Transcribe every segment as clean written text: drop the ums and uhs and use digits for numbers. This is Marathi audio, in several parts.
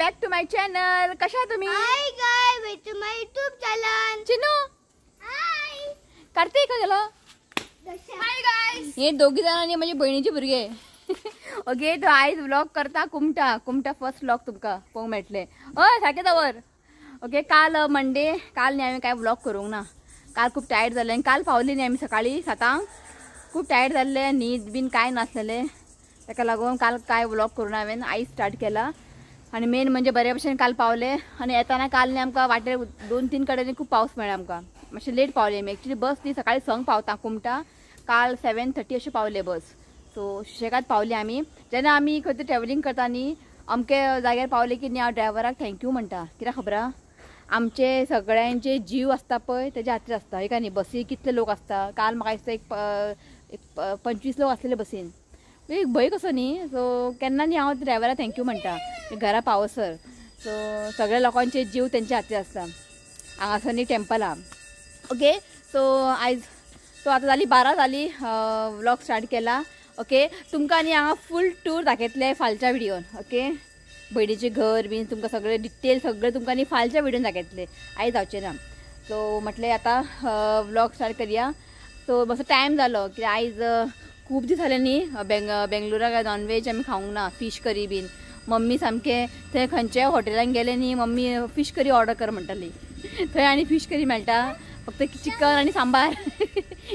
Back to my channel. कशा तुम्ही? Hi guys, welcome to my YouTube channel. Chinu hi. करते का गेलो? Hi guys. हे दोघी जणांनी माझी बहिणीची भुरगे. ओके, तो आयज व्लॉग करता कुमटा फर्स्ट व्लॉग तुमका पोंग मेळटले. सारखे दवर. ओके, काल मंडे काल न्ही आम्ही काय व्लॉग करूंक ना. काल खूप टायर्ड जाले आणि काल पावली न्ही आम्ही सकाळी 7 खूप टायर्ड जाल्ले, न्हीद बीन काय नासलेले, ताका लागून काल काय व्लॉग करून हांवें आयज स्टार्ट केला. आणि मेन म्हणजे बरे भशेन काल पावले आणि येताना काल न्ही आमकां वाटेर 2-3 कडेन खूप पावस मेळ्ळा. आमकां मातशें लेट पावले आमी. एक्चुअली बस ती सकाळी 5 पावता कुमटा, काल 7:30 अशें पावले बस. सो सुशेगाद पावले आमी. जेन्ना आमी खंय ट्रॅव्हलिंग करता न्ही अमके जाग्यार पावले की न्ही हांव ड्रायव्हराक थँक्यू म्हणटा. कित्याक खबर आमचे सगळ्यांचे जीव आसता पळय तेज्या खातीर आसता. हे काय न्ही बसी कितले लोक आसता. काल म्हाका दिसता एक 25 लोक आसलेले बसीन. एक भंय कसो न्ही. सो केन्ना न्ही हांव ड्रायव्हराक थँक्यू म्हणटा घरा पावसर. सो सगळ्या लोकांचे जीव तेंच्या खातीर आसता. हांगासर न्ही टेम्पला. ओके, सो आयज सो आतां जाली 12 जाली व्लॉग स्टार्ट केला. ओके, तुमकां न्ही हांगा फूल टूर दाखयतले फालच्या व्हिडिओन. ओके, भयणीचे घर बीन तुमकां सगळे डिटेल सगळे तुमकां न्ही फालच्या व्हिडिओन दाखयतले, आयज जावचें ना. सो म्हटलें आतां व्लॉग स्टार्ट करया. सो मातसो टायम जालो की आयज खूब दीस जाले न्ही बेंगलोराक नॉनवेज आमी खावंक ना. फीश करी बीन मम्मी सामकें थंय खंयच्याय हॉटेलान गेले न्ही मम्मी फीश करी ऑर्डर कर म्हणटाली. थंय आनी फीश करी मेळटा फक्त चिकन आनी सांबार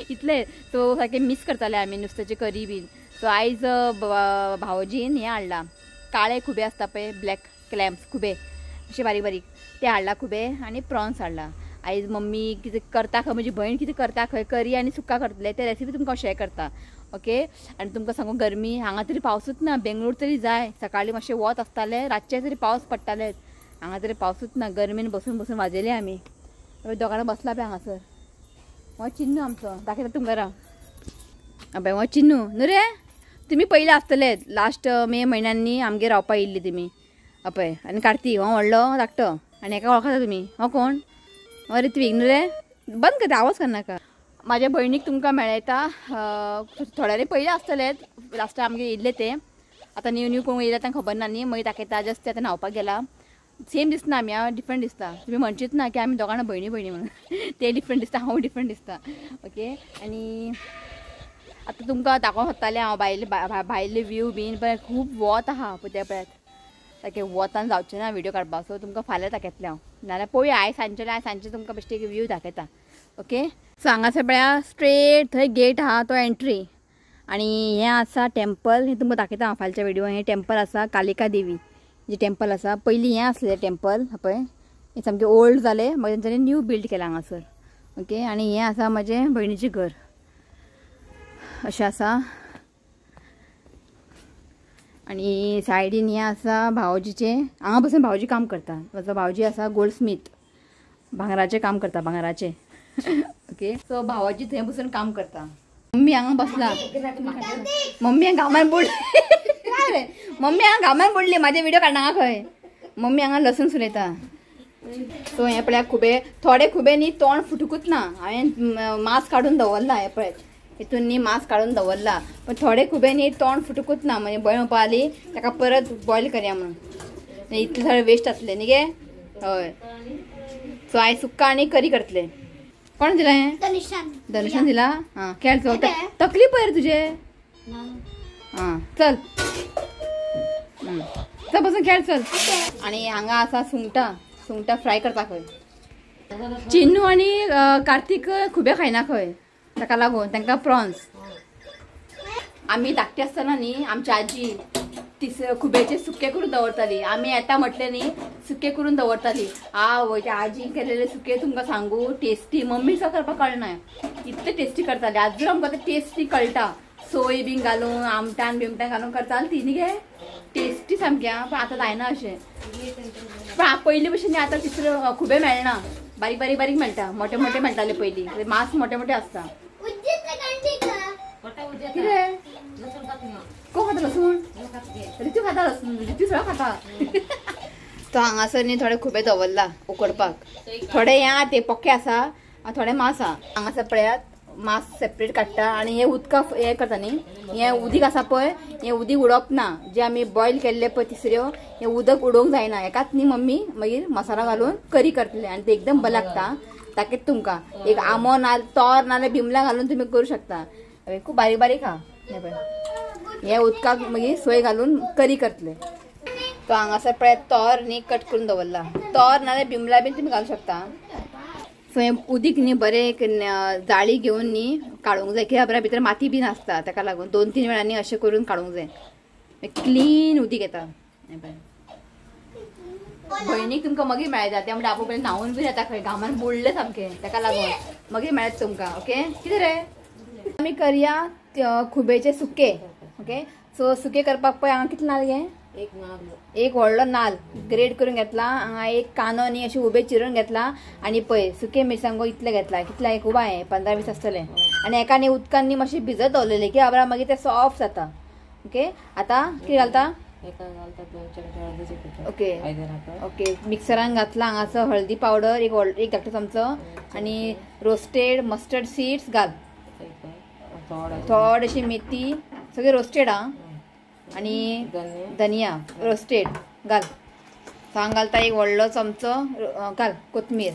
इतले. सो सारकें मिस करताले आमी नुस्त्याची करी बीन. सो आयज भावजीन हें हाडला काळे खुबे आसता पळय ब्लॅक क्लॅम्स खुबे अशे बारीक बारीक ते हाडला खुबे आनी प्रॉन्स हाडला. आयज मम्मी कितें करता खंय म्हजी भयण कितें करता खंय करी आनी सुक्का करतले ते रेसिपी तुमकां हांव शेअर करता. ओके, आनी तुमकां सांगू गरमी हांगा तरी पावसूच ना. बेंगलोर तरी जाय सकाळी मातशें वत आसतालें, रातचे तरी पावस पडटाले. हांगा तरी पावसूच ना. गरमेन बसून बसून वाजयले आमी. दोगांना बसला पळय हांगासर. हो चिन्नू आमचो दाखयता तुमकां राव. अबे हो चिन्नू न्हू रे. तुमी पयले आसतले लास्ट मे म्हयन्यांनी आमगे रावपा येयल्ली तुमी. अपय आनी कार्तिक हो व्हडलो धाकटो आनी हेका वळखता तुमी. हो कोण? हो ऋत्वीक न्हू रे. बंद कर आवाज करनाका. म्हाज्या भयणीक तुमकां मेळयता. थोड्यानी पयले आसतले लास्ट आमगे येयल्ले ते. आतां न्यू कोण येयला तांकां खबर ना न्ही. मागीर दाखयता जस्ट आतां न्हांवपाक गेला. सेम दिसना आमी. हांव डिफरंट दिसता. तुमी म्हणचीत ना की आमी दोगांना भयणी म्हणून. ते डिफरंट दिसता, हांव डिफरंट दिसता. ओके, आनी आतां तुमकां दाखोवंक सोदतालें हांव भायले व्यू बीन पण खूब वत आहा पळय ते पळयात. सारकें वतान जावचें ना व्हिडिओ काडपाक. सो तुमकां फाल्यां दाखयतलें हांव. नाल्यार पळोवया आयज सांजचे तुमकां बेश्टे व्यू दाखयता. ओके, सो हांगासर पळया स्ट्रेट थंय गेट आहा तो एंट्री आनी हें आसा टेम्पल. हें तुमकां दाखयता हांव फालच्या व्हिडिओ. हें टेम्पल आसा कालिका देवी जे टेम्पल आसा. पयलीं हें आसलें टेम्पल पळय हें सामकें ओल्ड जालें मागीर तेंच्यांनी न्यू बिल्ड केलां हांगासर. ओके, आनी हें आसा म्हजें भयणीचें घर अशें आसा. आनी सायडीन हें आसा भावजीचें. हांगा बसून भावजी काम करता. म्हजो भावजी आसा गोल्ड स्मीथ, भांगराचें काम करता भांगराचें. ओके, सो भावाजी थंय बसून काम करता. मम्मी हांगा बसला. मम्मी हांगा घामान बुडली. काय रे मम्मी हांगा घामान बुडली. म्हाजे व्हिडिओ काडनाका खंय. मम्मी हांगा लसूण सुलयता. सो हें पळया खुबे थोडे खुबे न्ही तोंड फुटुकूच ना. हांवें मांस काडून दवरला. हें पळय हितून न्ही मांस काडून दवरला पण थोडे खुबे न्ही तोंड फुटुकूच ना. म्हणजे भंय म्हणपा आली ताका परत बॉयल करया म्हणून. इतले सगळे वेस्ट आसले न्ही गे. हय, सो आयज सुक्का आनी करी करतले. कोण दिला हें? धनुषान दिला. हां खेळ चल. तकली पयर तुजे. हां चल चल बसून खेळ चल. आनी हांगा आसा सुंगटां फ्राय करता खंय. चिन्नू आनी कार्तिक खुबे खायना खंय ताका लागून तांकां प्रॉन्स. आमी धाकटे आसतना न्ही आमची आजी खुबेचे सुके करून दवरताली. आमी येता म्हटलें न्ही सुके करून दवरताली. आवय त्या आजीन केलेले सुके तुमकां सांगू टेस्टी. मम्मी सुद्दां करपाक कळना इतले टेस्टी करताली. आजून आमकां ते टेस्टी कळटा. सोय बीन घालून आमटान बिमटान घालून करताली ती न्ही गे. टेस्टी सामकें. पण आतां जायना अशें. पण पयलीं भशेन न्ही आतां तिसरो खुबे मेळना. बारीक बारीक बारीक मेळटा. मोठे मोठे मेळटाले पयलीं. मांस मोठे मोठे आसता. कितें कोण खाता लसूण? रितू खाता लसूण. रितू सगळं खाता. तो हांगासर न्ही थोडे खुबे दवरला उकडपाक. थोडे हें ते पक्के आसा थोडे मांस आहा. हांगासर पळयात मांस सेपरेट काडटा आणि हे उदका हे करता न्ही हे उदीक आसा पळय हे उदीक उडोवप ना जे आमी बॉयल केल्ले पळय तिसऱ्यो हे उदक उडोवंक जायना हेकाच न्ही मम्मी मागीर मसाला घालून करी करतले आणि ते एकदम बरें लागता ताकेच तुमकां एक आमो ना तोर नाल्यार बिमला घालून तुम्ही करू शकता खूप बारीक बारीक हा हे उदकाक मागीर सोय घालून करी करतले तो हांगासर पळय तोर न्ही कट करून दवरला तोर नाल्यार बिमला बीन तुम्ही घालूं शकता सो हे उदीक न्ही बरें एक जाळी घेवन न्ही काडूंक जाय कित्याक बऱ्या भितर माती बीन आसता ताका लागून 2-3 वेळांनी अशें करून काडूंक जाय क्लीन उदीक येता भयणीक तुमकां मागीर मेळटा त्या म्हणजे आपोवपाक न्हांवून बी येता खंय घामान बुडले सामके ताका लागून मागीर मेळटा तुमकां ओके कितें रे आमी करया खुबेचे सुके ओके सो सुके करपाक पळय हांगा कितले नाल्ल घे एक व्हडलो नाल ग्रेट करून घेतला हांगा एक कानो न्ही अशें उबे चिरून घेतला आणि पळय सुके मिरसांगो इतले घेतला कितले एक खूब हांवें 15-20 आसतले आनी एका न्ही उदकान न्ही मातशें भिजत दवरलेले की बाबा मागीर ते सॉफ्ट जाता ओके आतां कितें घालता ओके ओके मिक्सरान घातला हांगासर हळदी पावडर एक धाकटो चमचो आणि रोस्टेड मस्टर्ड सीड्स घाल थोडीशी मेथी सगळे रोस्टेड हा आणि धनिया रोस्टेड घाल हांगा घालता एक व्हडलो चमचो घाल कोथमीर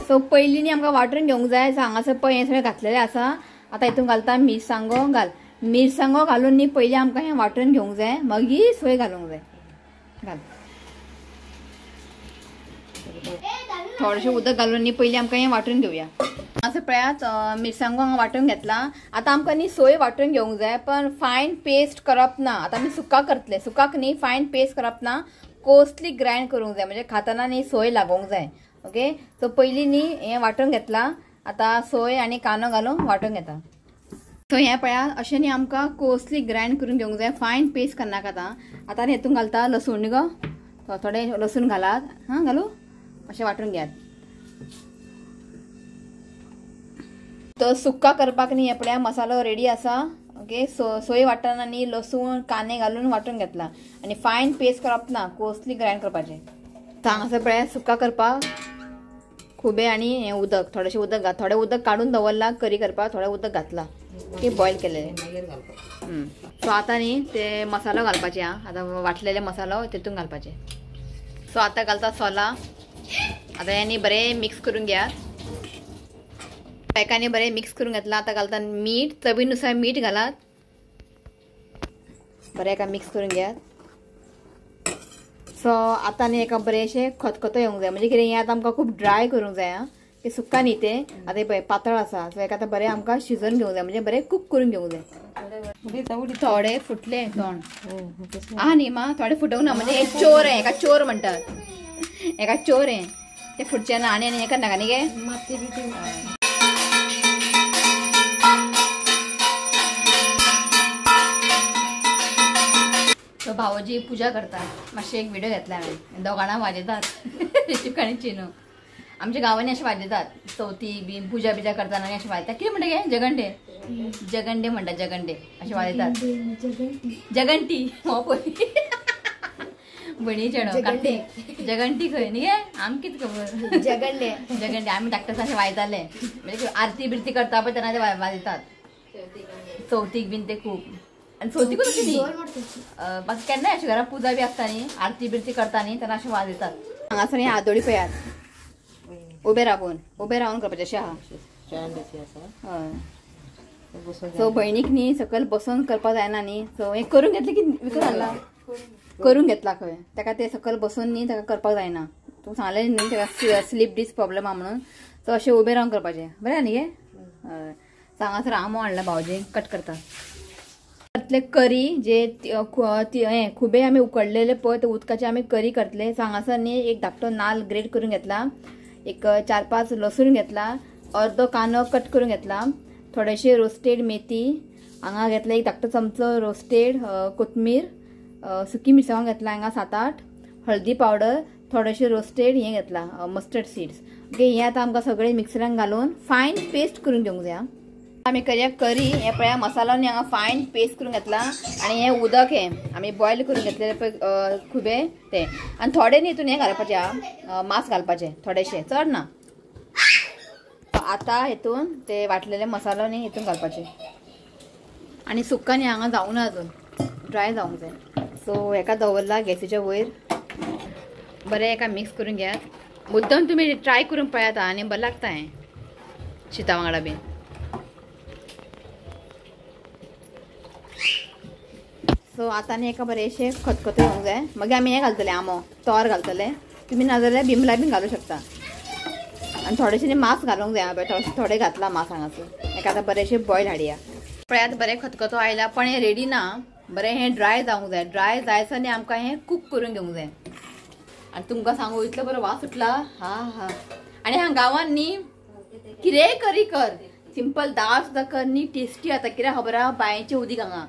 सो पयलीं न्ही आमकां वाटून घेवंक जाय सो हांगासर पळय हें सगळें घातलेलें आसा आतां हितून घालता मिरसांगो घाल मिरसांगो घालून न्ही पयलीं आमकां हें वाटून घेवंक जाय मागीर सोय घालूंक जाय घाल थोडेशें उदक घालून न्ही पयलीं आमकां हें वाटून घेवया असं पळयात मिरसांगो हांगा वाटून घेतला आता आमकां न्ही सोय वाटून घेवंक जाय पण फायन पेस्ट करप ना आता आमी सुका करतले सुकाक न्ही फायन पेस्ट करप ना कोर्सली ग्राइंड करूंक जाय म्हणजे खाताना न्ही सोय लागोंक जाय ओके सो पयलीं न्ही हें वाटून घेतला आता सोय आनी कांदो घालून वाटून घेता सो हें पळया अशें न्ही आमकां कोर्सली ग्राइंड करून घेवंक जाय फायन पेस्ट करनाका आतां हेतून घालता लसूण न्ही गो थोडे लसूण घालात हां घालू अशें वाटून घेयात तो सुक्का करपाक न्ही हे पळया मसालो रेडी आसा ओके सोय वाटतना न्ही लसूण कांदे घालून वाटून घेतला आनी फायन पेस्ट करप ना कोर्सली ग्राइंड करपाचें हांगासर पळया सुक्का करपाक खुबे आनी हें उदक थोडेशें उदक थोडें उदक काडून दवरला करी करपाक थोडें उदक घातला ओके बॉयल केलेलें सो आतां न्ही ते मसालो घालपाचे आतां वाटलेले मसालो तितून घालपाचे सो आतां घालता सोला आतां हें न्ही बरें मिक्स करून घेयात एकाने बरें मिक्स करून घेतला आतां घालता मीठ चवीनुसार मीठ घालात बरें एका मिक्स करून घेयात सो आतां न्ही एका बरेंशें खतखतो येवंक जाय म्हणजे कितें हें आतां आमकां खूब ड्राय करूंक जाय ते सुक्का न्ही तें आतां पळय पातळ आसा सो हेका आतां बरें आमकां शिजोवन घेवंक जाय म्हणजे बरें कुक करून घेवंक जाय थोडे फुटले तोंड आहा न्ही मा थोडे फुटोवंक ना म्हणजे एक चोर हें एका चोर म्हणटात एका चोर हें ते फुटचें ना आनी हें करनाका न्ही गे तो भावोजी पूजा करतात मातशें एक व्हिडिओ घेतला हांवें दोगांना वाजयतात ऋषिक आनी चिनू आमच्या गांवांनी अशें वाजयतात चवथीक बीन पुजा बिजा करतना अशें वाजयतात कितें म्हणटा गे जगंडे जगंडे म्हणटा जगंडे अशें वाजयतात जगंटी हो पळय भणी चेडो काटे जगंटी खंय न्ही गे आमकां कितें खबर जगंडे जगंडे आमी धाकटे अशें वाजयताले म्हणजे आरती बिरती करता पळय तेन्ना ते वाजयतात चवथीक बीन ते खूब आणि चवथीकूच अशी न्ही बाकी केन्नाय अशें घरा पुजा बी आसता न्ही आरती बिरती करता न्ही तेन्ना अशें वाजयतात हांगासर हें आदोळी पळयात उबे रावन करपाचें अशें आहा हय सो भयणीक न्ही सकयल बसून करपाक जायना न्ही सो हें करून घेतलें की विकत हाडला करून घेतला खंय ताका ते सकयल बसून न्ही ताका करपाक जायना तूं सांगलें न्ही ताका स्लीप डिस्क प्रॉब्लेम आहा म्हणून सो अशें उबे रावन करपाचें बरें न्ही गे हय सो हांगासर आमो हाडला भावजी कट करता करी जे हें खुबे आमी उकडलेले पळय ते उदकाचे आमी करी करतले सो हांगासर न्ही एक धाकटो नाल्ल ग्रेट करून घेतला एक 4-5 लसूण घेतला अर्दो कांदो कट करून घेतला थोडेशे रोस्टेड मेथी हांगा घेतला एक धाकटो चमचो रोस्टेड कोथमीर सुकी मिरसांगो घेतला हांगा 7-8 हळदी पावडर थोडेशे रोस्टेड हें घेतला मस्टर्ड सीड्स ओके हें आतां आमकां सगळें मिक्सरान घालून फायन पेस्ट करून घेवंक जाय आमी करया करी हे पळया मसालो न्ही हांगा फायन पेस्ट करून घेतला आनी हें उदक हें आमी बॉयल करून घेतलेले पळय खुबे ते आनी थोडे न्ही हितून हें घालपाचें मांस घालपाचें थोडेशें चड ना आता हेतून ते वाटलेले मसालो न्ही हेतून घालपाचे आणि सुक्का न्ही हांगा जावना अजून ड्राय जावंक जाय सो हेका दवरला गॅसीच्या वयर बरें एका मिक्स करून घेयात मुद्दम तुमी ट्राय करून पळयात आनी बरें लागता हें शिता वांगडा बीन सो आता न्ही एका बरेशे खतखतो येवंक जाय मागीर आमी हें घालतले आमो तोर घालतले तुमी नाजाल्यार बिमला बीन घालूं शकता आनी थोडेशे न्ही मांस घालूंक जाय हांवें थोडे घातला मांस हांगासर हेका आतां बरेशे बॉयल हाडया पळयात बरें खतखतो आयला पण हें रेडी ना बरें हें ड्राय जावंक जाय ड्राय जायसर न्ही आमकां हें कूक करून घेवंक जाय आनी तुमकां सांगू इतलो बरो वास सुटला हा हा आनी हांगा गांवांत न्ही कितेंय करी कर सिंपल दाळ सुद्दां कर न्ही टेस्टी जाता कित्याक खबर आहा बांयचें उदीक हांगा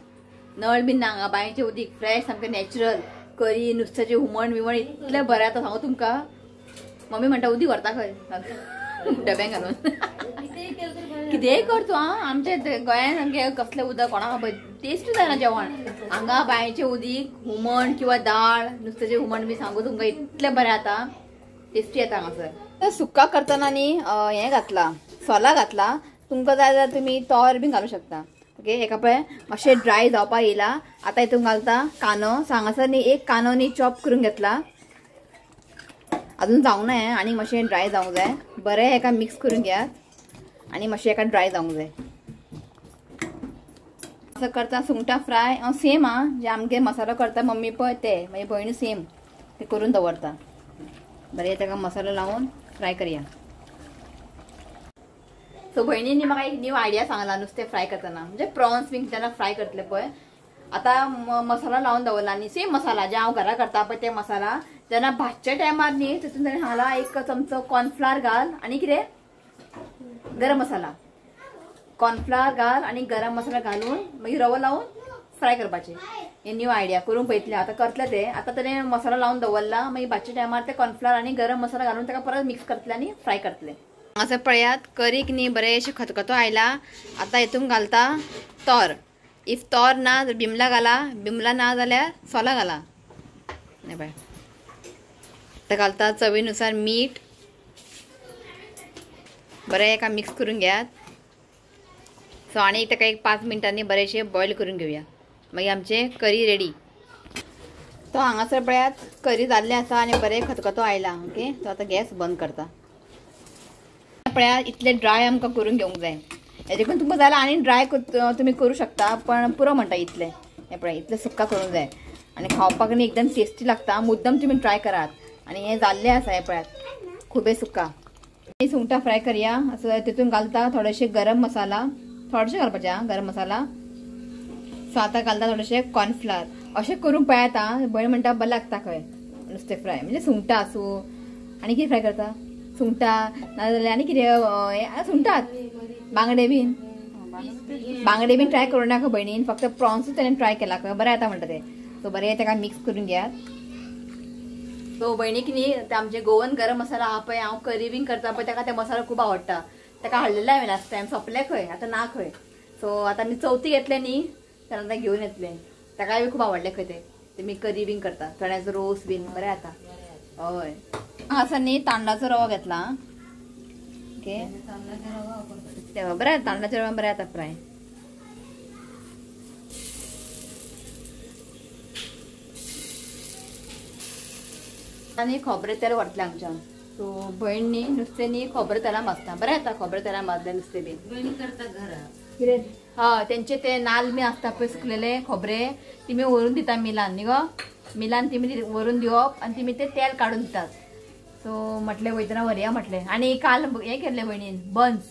नळ बीन ना हांगा बांयचें उदीक फ्रेश सामकें नॅचरल करी नुस्त्याचें हुमण बिमण इतलें बरें जाता सांगू तुमकां मम्मी म्हणटा उदीक व्हरता खंय डब्यान घालून कितेंय कर तूं आं आमच्या गोंयांत सामकें कसलें उदक कोणाक खबर टेस्ट जायना जेवण हांगा बांयचें उदीक हुमण किंवा दाळ नुस्त्याचें हुमण बी सांगू तुमकां इतलें बरें जाता टेस्टी येता हांगासर सुक्का करतना न्ही हें घातला सोला घातला तुमकां जाय जाल्यार तुमी तोर बीन घालूं शकता ओके हेका पळय मातशें ड्राय जावपाक येयला आतां हितून घालता कानो हांगासर न्ही एक कानो न्ही चॉप करून घेतला अजून जावंक ना हें आनी मातशें ड्राय जावंक जाय बरें हेका मिक्स करून घेयात आनी मातशें हेका ड्राय जावंक जाय असं करता सुंगटां फ्राय सेम आं जे आमगे मसालो करता मम्मी पळय ते मागीर भयणी सेम ते करून दवरता बरें तेका मसालो लावून फ्राय करया सो भयणींनी म्हाका एक न्यू आयडिया सांगला नुस्तें फ्राय करतना म्हणजे प्रॉन्स बीन जेन्ना फ्राय करतले पळय आतां मसालो लावून दवरला न्ही सेम मसाला जे हांव घरा करता पळय ते मसाला जेन्ना भाजच्या टायमार न्ही तितून ताणें सांगला एक चमचो कॉर्नफ्लावर घाल आनी कितें गरम मसाला कॉर्नफ्लावर घाल आनी गरम मसाला घालून मागीर रवो लावून फ्राय करपाचें हे न्यू आयडिया करून पळयतले आतां करतले ते आतां ताणें मसालो लावून दवरला मागीर भाजच्या टायमार ते कॉर्नफ्लावर आनी गरम मसाला घालून ताका परत मिक्स करतले आनी फ्राय करतले असं पळयात करीक न्ही बरेशे खतखतो आयला आतां हितून घालता तोर इफ तोर ना जाल्यार बिमला घाला बिमला ना जाल्यार सोला घाला नाही पळय आतां घालता चवीनुसार मीठ बरें एका मिक्स करून घेयात सो आनी ताका एक 5 मिनटांनी बरेशे बॉयल करून घेवया मागीर आमचें करी रेडी तो हांगासर पळयात करी जाल्लें आसा आनी बरें खतखतो आयला ओके सो आतां गॅस बंद करता पळयात इतले ड्राय आमकां करून घेवंक जाय हेजे करून तुमकां जाल्यार आनी ड्राय तुमी करूं शकता पण पुरो म्हणटा इतलें हें पळय इतलें सुक्का करूंक जाय आनी खावपाक न्ही एकदम टेस्टी लागता मुद्दम तुमी ट्राय करात आनी हें जाल्लें आसा हें पळयात खुबे सुक्का सुंगटां फ्राय करया असं तितून घालता थोडेशे गरम मसाला थोडेशे घालपाचे आं गरम मसाला सो आतां घालता थोडेशे कॉर्नफ्लावर अशें करून पळयात आं भयण म्हणटा बरें लागता खंय नुस्तें फ्राय म्हणजे सुंगटां आसूं आनी कितें फ्राय करता सुंगटां नाजाल्यार आनी कितें सुंगटात बांगडे बीन ट्राय करूं नाका भयणीन फक्त प्रॉन्सूच ताणें ट्राय केला खंय बरें येता म्हणटा ते सो बरें ताका मिक्स करून घेयात सो भयणीक न्ही ते आमचे गोवन गरम मसाला आहा पळय हांव करी बीन करता पळय ताका ते मसालो खूब आवडटा ताका हाडलेले हांवें लास्ट टायम सोंपले खंय आतां ना खंय सो आतां आमी चवथी घेतले न्ही तेन्ना ते घेवन येतले ताकाय बी खूब आवडले खंय ते मी करी बीन करता चण्याचो रोस बीन बरें जाता हय हांगासर न्ही तांदळाचो रवो घेतला ओके बरें तांदळाचो रवो बरें जाता फ्राय आनी खोबरें तेल व्हरतलें हांगच्यान सो भयण न्ही नुस्तें न्ही खोबरें तेलान भाजता बरें जाता खोबरें तेलान भाजलें नुस्तें बीन कितें हय तेंचे ते नाल्ल बी आसता पळय सुकलेले खोबरें तिमी व्हरून दिता मिलान न्ही गो मिलान तिमी व्हरून दिवप आनी तिमी ते तेल काडून दितात सो म्हटलें वयतना व्हरया म्हटलें आनी काल हें केल्लें भयणीन बन्स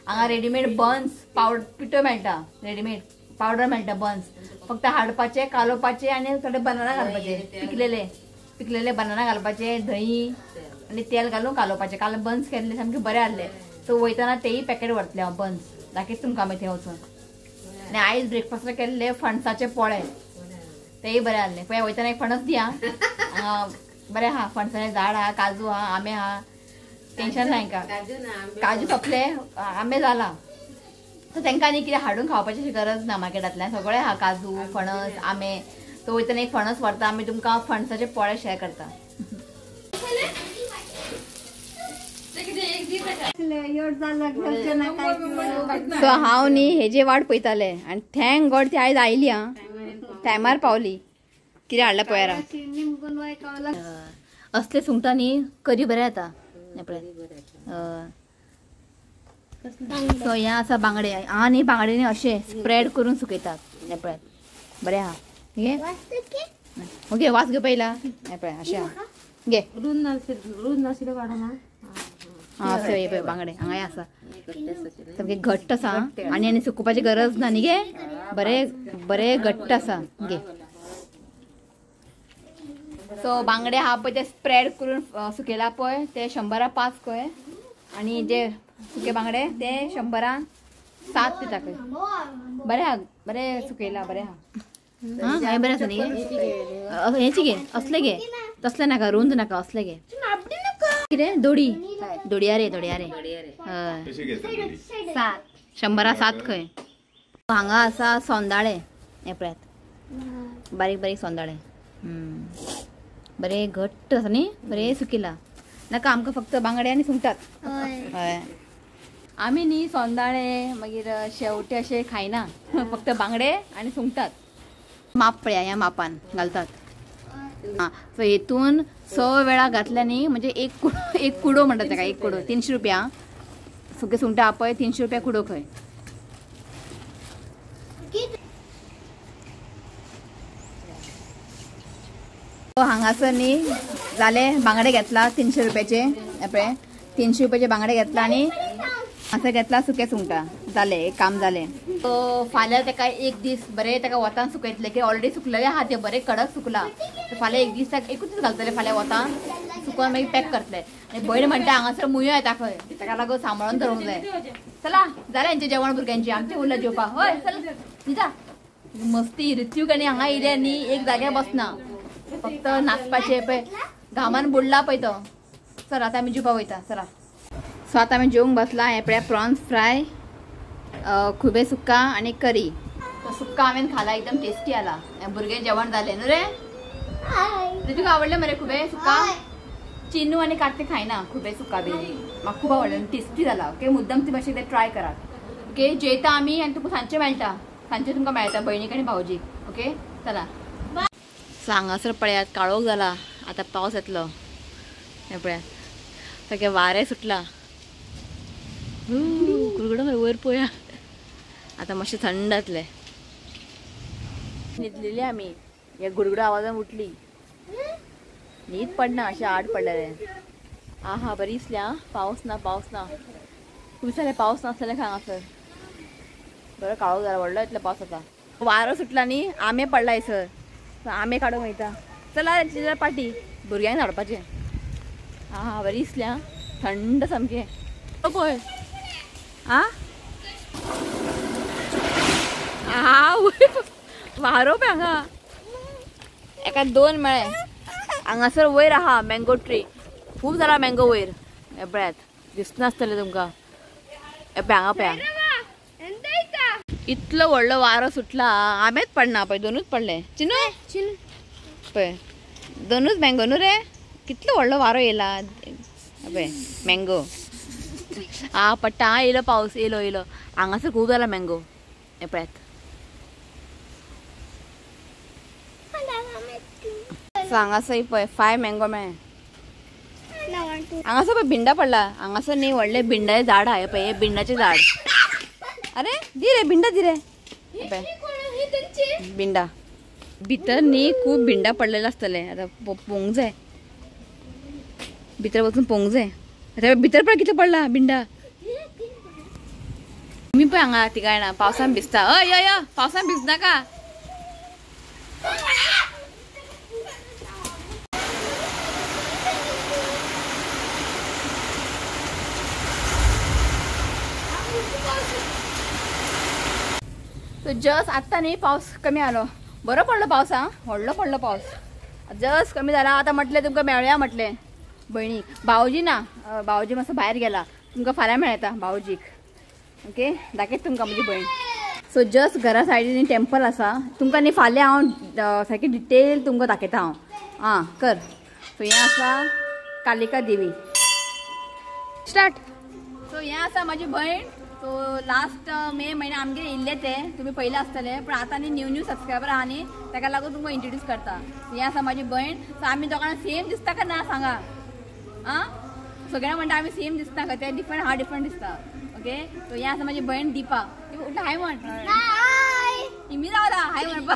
हांगा रेडीमेड बन्स पावडर पिठो मेळटा रेडीमेड पावडर मेळटा बन्स फक्त हाडपाचे कालोवपाचे आनी थोडे बनाना घालपाचे पिकलेले बनाना घालपाचे दही आनी तेल घालून कालोवपाचे काल बन्स केल्ले सामके बरें आहले सो वयतना तेय पॅकेट व्हरतलें हांव बन्स दाखयता तुमकां मागीर थंय वचून आनी आयज ब्रेकफास्टाक केल्ले फणसाचे पोळे तेय बरें आहले पळय वयतना एक फणस दी हांगा बरें आहा फणसाचें झाड आहा काजू आहा आंबे आहा टेन्शन ना हांकां काजू सोंपले आंबे जाला सो तांकां आनी कितें हाडून खावपाची गरज ना मार्केटांतल्यान सगळें आहा काजू फणस आंबे सो वयतना एक फणस व्हरता आमी तुमकां फणसाचे पोळे शेअर करता सो हांव न्ही हेजे वाट पळयताले आनी थँक गॉड ती आयज आयली हा टायमार पावली कितें हाडला पळयारा असले सुंगटां न्ही करी बरें येता सो हें आसा बांगडे हां न्ही बांगडे न्ही अशे स्प्रेड करून सुकयतात हे पळय बरें आहा घे ओके वास घे पयला हे पळय अशें आहा घे हां असो हे पळय बांगडे हांगा आसा सामके घट्ट आसा आनी सुकोवपाची गरज ना न्ही गे बरे घट्ट आसा घे सो बांगडे हा पळय ते स्प्रेड करून सुकयला पळय ते 100 कळय आनी जे सुके बांगडे ते 100 7 दिता खंय बरे सुकयला बरे हा हां बरें आसा न्ही गे हेची घे असले घे तसले नाका रुंद नाका असले घे कितें दोडयारे हय 100 खंय हांगा आसा सोंदाळे हे पळयात बारीक सोंदाळे बरे घट्ट आसा न्ही बरे सुकिला नाका आमकां फक्त बांगडे आनी सुंगटात हय आमी न्ही सोंदाळे मागीर शेवटे अशे खायना फक्त बांगडे आनी सुंगटात माप पळया ह्या मापान घालतात हां सो हेतून 6 वेळा घातल्या न्ही म्हणजे एक कुडो म्हणटात ताका एक कुडो 300 रुपया सुके सुंगटां पळय 300 रुपया कुडो खंय हांगासर न्ही जाले बांगडे घेतला 300 रुपयाचे पळय 300 रुपयाचे बांगडे घेतला आनी असं घेतला सुके सुंगटां जाले एक काम जालें सो फाल्यां ताका एक दीस बरें ताका वतान सुकयतले की ऑलरेडी सुकलेले आहा ते बरें कडक सुकला फाल्यां एक दीस ताका एकूच घालतले फाल्यां वतान सुकोवन मागीर पॅक करतले आनी भयण म्हणटा हांगासर मुयो येता खंय ताका लागून सांबाळून दवरूंक जाय चला जालें हेंचें जेवण भुरग्यांचें आमचें उरलां जेवपाक हय चल जा मस्ती ऋत्यूक आनी हांगा येयले न्ही एक जाग्यार बसना फक्त नाचपाचें पळय घामान बुडला पळय तो चल आतां आमी जेवपाक वयता चला सो आतां आमी जेवंक बसला हे पळय प्रॉन्स फ्राय खुबे सुक्का आनी करी सुक्का हांवें खाला एकदम टेस्टी आला भुरगें जेवण जालें न्हू रे तुका आवडलें मरे खुबे सुक्का चिनू आनी कार्तिक खायना खुबे सुक्का बी म्हाका खूब आवडलें टेस्टी जाला ओके मुद्दम ती मातशें तें ट्राय करात ओके जेयता आमी आनी तुका सांजचें मेळटा सांजचें तुमकां मेळटा भयणीक आनी भावजीक ओके चला सो हांगासर पळयात काळोख जाला आतां पावस येतलो हे पळयात सारकें वारें सुटला गुरगुडो वयर पळया आतां मातशें थंड जातलें न्हिदलेली आमी हे गुडगुडो आवाजान उठली न्हीद पडना अशें आड पडलेलें आहा बरी दिसल्या पावस ना खूब दिसांले पावस नासलें हांगासर बरो काळोख जाला व्हडलो येतलो पावस आतां वारो सुटला न्ही आंबे पडला हैसर आंबे काडूंक वयता चला चिजर पाटी भुरग्यांक धाडपाचें आहा बरी दिसल्या थंड सामकें पळय आं वारो पळय हांगा एका 2 मेळे हांगासर वयर आहा मँगो ट्री खूब जाला मँगो वयर हे पळयात दिसनासतलें तुमकां हे पळय हांगा पळया इतलो व्हडलो वारो सुटला आंबेच पडना पळय 2च पडले चिनू पळय 2च मँगो न्हू रे कितलो व्हडलो वारो येयला पळय मँगो पडटा येयलो पावस येयलो हांगासर खूब जाला मँगो हे पळयात सो हांगासर पळय 5 मँगो मेळे हांगासर पळय भिंडा पडला हांगासर न्ही व्हडले भिंडाचे झाड आहा हे पळय हे भिंडाचे झाड अरे दी रे भिंडा दी रे भिंडा भितर न्ही खूब भिंडा पडलेले आसतले आतां पोवंक जाय भितर वचून पोवंक जाय आतां भितर पळय कितलो पडला भिंडा मी पळय हांगा तिगाय ना पावसान भिजता हय हय पावसान भिजनाका सो जस्ट आत्ता न्ही पावस कमी आलो बरो पडलो पावस हां व्हडलो पडलो पावस जस्ट कमी जाला आतां म्हटलें तुमकां मेळया म्हटलें भयणीक भावजी ना भावजी मातसो भायर गेला तुमकां फाल्यां मेळटा भावजीक ओके दाखयत तुमकां म्हजी भयण सो जस्ट घरा सायडीन टेंपल आसा तुमकां न्ही फाल्यां हांव सारकें डिटेल तुमकां दाखयता हांव आं कर सो हें आसा कालिका देवी स्टार्ट. सो हें आसा माझी भयण. सो लास्ट मे म्हयन्या आमगे येयल्ले ते तुम्ही पयले आसतले पण आता न्ही न्यू सबस्क्रायबर आहा न्ही ताका लागून तुमकां इंट्रोड्यूस करता. हें आसा माझी भयण. सो आमी दोगांना सेम दिसता काय ना सांगा. आं सगळ्या म्हणटा आमी सेम दिसता का ते डिफरंट हा डिफरंट दिसता. ओके सो हें आसा माझी भयण दीपा. उठला हाय म्हण. हाय मी जावला हाय म्हणपा.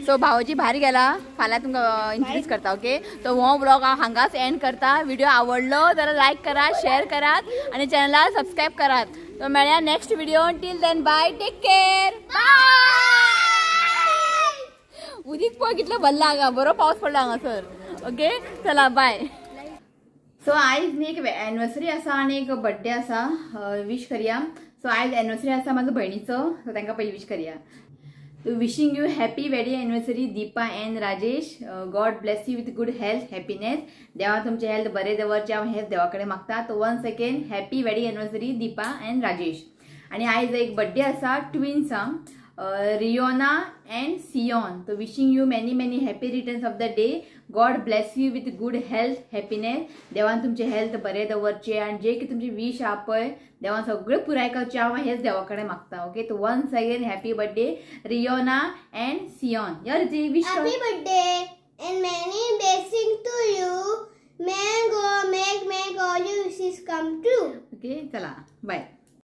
सो भावजी भायर गेला. फाल्यां तुमकां इंट्रोड्यूस करता. ओके तो हो ब्लॉग हांव हांगाच एंड करता. व्हिडिओ आवडलो जाल्यार लायक करात, शेअर करात आणि चॅनलला सबस्क्राईब करात. तो मेळया next video. Till then bye. Take care. उदीक पळय कितलो भरला हांगा. बरो पावस पडला हांगासर. ओके चला बाय. सो आयज न्ही एक एनिवर्सरी आसा आणि एक बर्थडे आसा. विश करया. सो आयज एनिवर्सरी आसा म्हाजो भयणीचो. सो तांकां पयलीं विश करया. Wishing you happy wedding anniversary Deepa and Rajesh. God bless you with good health happiness. देवा तुमचे हेल्थ बरे दवरचे हांव हेच देवा कडेन मागता. तो once again happy wedding anniversary Deepa and Rajesh. आणि आयज एक बर्थडे आसा ट्विन्सां रियोना एंड सियोन. तो wishing you many many happy returns of the day. God bless you with good health happiness. देवान तुमचे हेल्थ बरे दवरचे आणि जे की तुमची विश आहा पळय देवान सगळे पुराय करचे हांव हेच देवा कडेन मागता. ओके तो once again happy birthday Riona and Sion. या रे wish Happy birthday and many blessings to you. May God make all your wishes come true. Okay चला बाय.